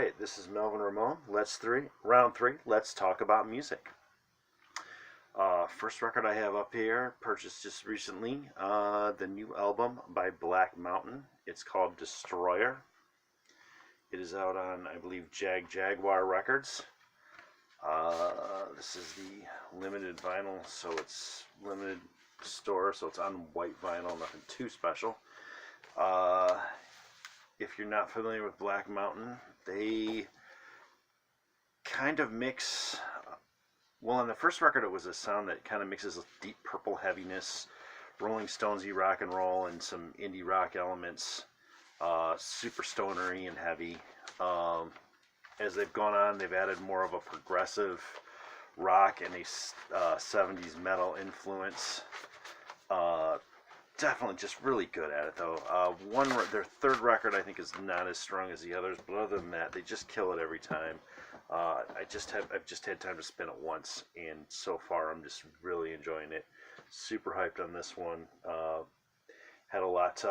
Alright, this is Melvin Ramon. Round three. Let's talk about music. First record I have up here, purchased just recently, the new album by Black Mountain. It's called Destroyer. It is out on, I believe, Jaguar Records. This is the limited vinyl, so it's limited store, so it's on white vinyl, nothing too special. If you're not familiar with Black Mountain, they kind of mix, well, on the first record it was a sound that kind of mixes Deep Purple heaviness, Rolling Stonesy rock and roll, and some indie rock elements, super stonery and heavy. As they've gone on, they've added more of a progressive rock and a 70s metal influence. Definitely just really good at it, though. Their third record I think is not as strong as the others, but other than that, they just kill it every time. I've just had time to spin it once, and so far I'm just really enjoying it. Super hyped on this one. Had a lot.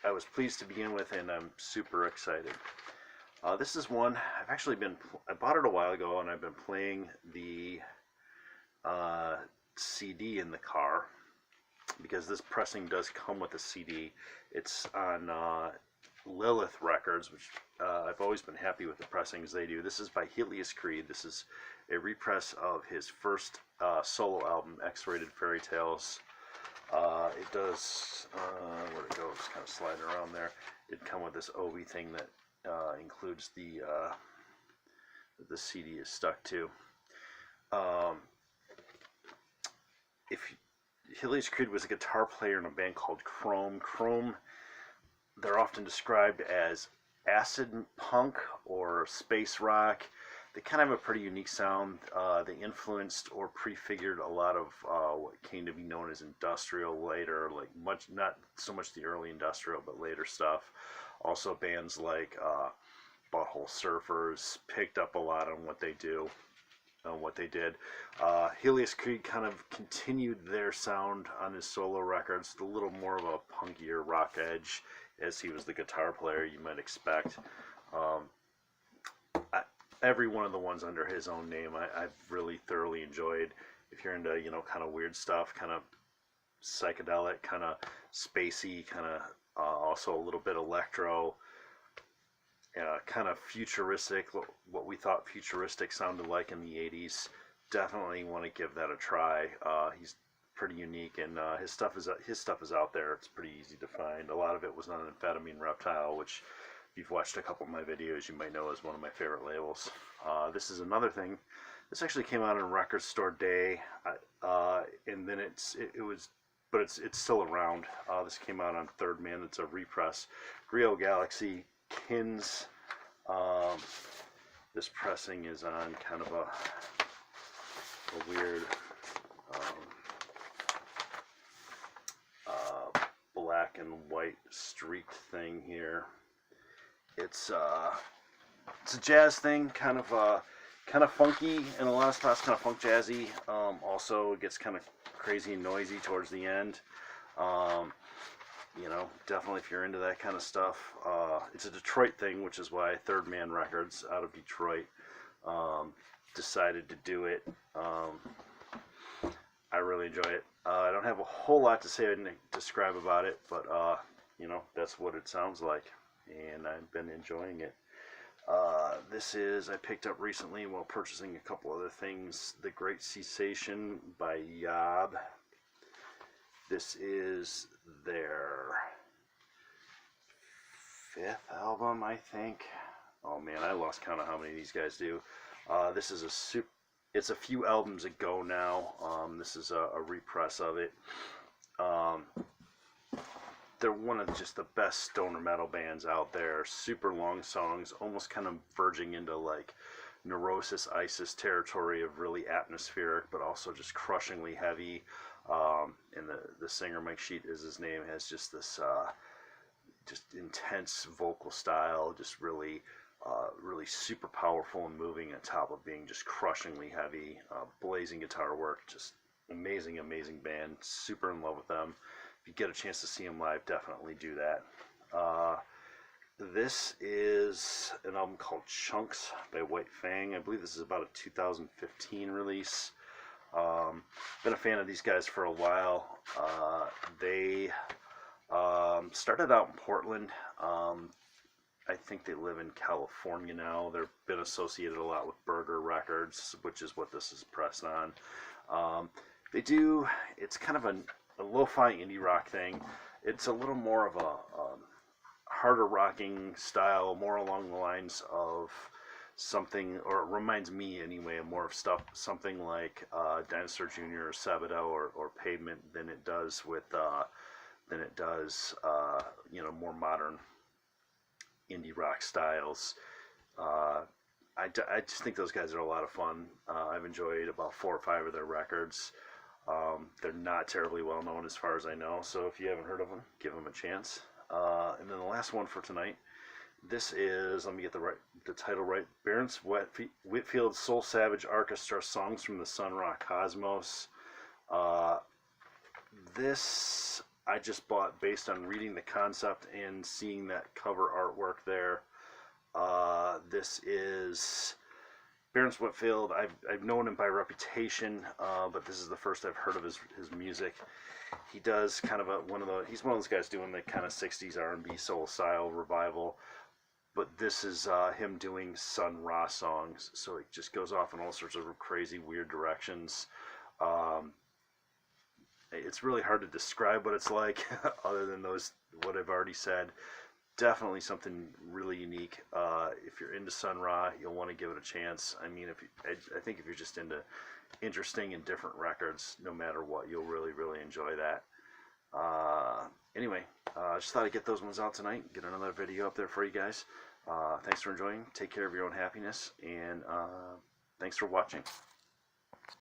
I was pleased to begin with, and I'm super excited. This is one I bought it a while ago, and I've been playing the CD in the car, because this pressing does come with a CD. It's on Lilith Records, which I've always been happy with the pressings they do. This is by Helios Creed. This is a repress of his first solo album, X-Rated Fairy Tales. It does, where'd it go? It's kind of sliding around there. It'd come with this OV thing that includes the CD is stuck to. Helios Creed was a guitar player in a band called Chrome. Chrome, they're often described as acid punk or space rock. They kind of have a pretty unique sound. They influenced or prefigured a lot of what came to be known as industrial later, not so much the early industrial, but later stuff. Also bands like Butthole Surfers picked up a lot on what they do. What they did. Helios Creed kind of continued their sound on his solo records, a little more of a punkier rock edge, as he was the guitar player, you might expect. Every one of the ones under his own name I've really thoroughly enjoyed. If you're into, kind of weird stuff, kind of psychedelic, kind of spacey, kind of also a little bit electro, kind of futuristic, what we thought futuristic sounded like in the 80s. Definitely want to give that a try. He's pretty unique, and his stuff is out there. It's pretty easy to find. A lot of it was on Amphetamine Reptile, which if you've watched a couple of my videos, you might know is one of my favorite labels. This is another thing. This actually came out on Record Store Day, and then it's still around. This came out on Third Man. It's a repress. Griot Galaxy Kins. This pressing is on kind of a weird black and white streaked thing here. It's a jazz thing, kind of funky in a lot of spots, kind of funk jazzy. Also, it gets kind of crazy and noisy towards the end. Definitely if you're into that kind of stuff. It's a Detroit thing, which is why Third Man Records out of Detroit decided to do it. I really enjoy it. I don't have a whole lot to say and describe about it, but that's what it sounds like, and I've been enjoying it. I picked up recently while purchasing a couple other things, The Great Cessation by Yob. This is their fifth album, I think. Oh man, I lost count of how many of these guys do. This is it's a few albums ago now. This is a repress of it. They're one of just the best stoner metal bands out there. Super long songs, almost kind of verging into like Neurosis, Isis territory of really atmospheric, but also just crushingly heavy. And the singer, Mike Sheet is his name, has just this just intense vocal style, just really super powerful and moving on top of being just crushingly heavy. Blazing guitar work, just amazing band. Super in love with them. If you get a chance to see them live, definitely do that. This is an album called Chunks by White Fang. I believe this is about a 2015 release. Been a fan of these guys for a while. They started out in Portland. I think they live in California now. They've been associated a lot with Burger Records, which is what this is pressed on. It's kind of a lo-fi indie rock thing. It's a little more of a harder rocking style, more along the lines of something, or it reminds me anyway, more of something like Dinosaur Jr. or Sabado or Pavement than it does more modern indie rock styles. I just think those guys are a lot of fun. I've enjoyed about 4 or 5 of their records. They're not terribly well known as far as I know, so if you haven't heard of them, give them a chance. And then the last one for tonight, this is, let me get the title right, Barents Whitfield Soul Savage Orchestra, Songs from the Sun Ra Cosmos. This I just bought based on reading the concept and seeing that cover artwork there. This is Barents Whitfield. I've known him by reputation, but this is the first I've heard of his music. He does kind of he's one of those guys doing the kind of 60s R&B soul style revival, but this is him doing Sun Ra songs, so it just goes off in all sorts of crazy, weird directions. It's really hard to describe what it's like, other than what I've already said. Definitely something really unique. If you're into Sun Ra, you'll want to give it a chance. I mean, I think if you're just into interesting and different records, no matter what, you'll really, really enjoy that. Anyway, I just thought I'd get those ones out tonight, get another video up there for you guys. Thanks for enjoying. Take care of your own happiness, and thanks for watching.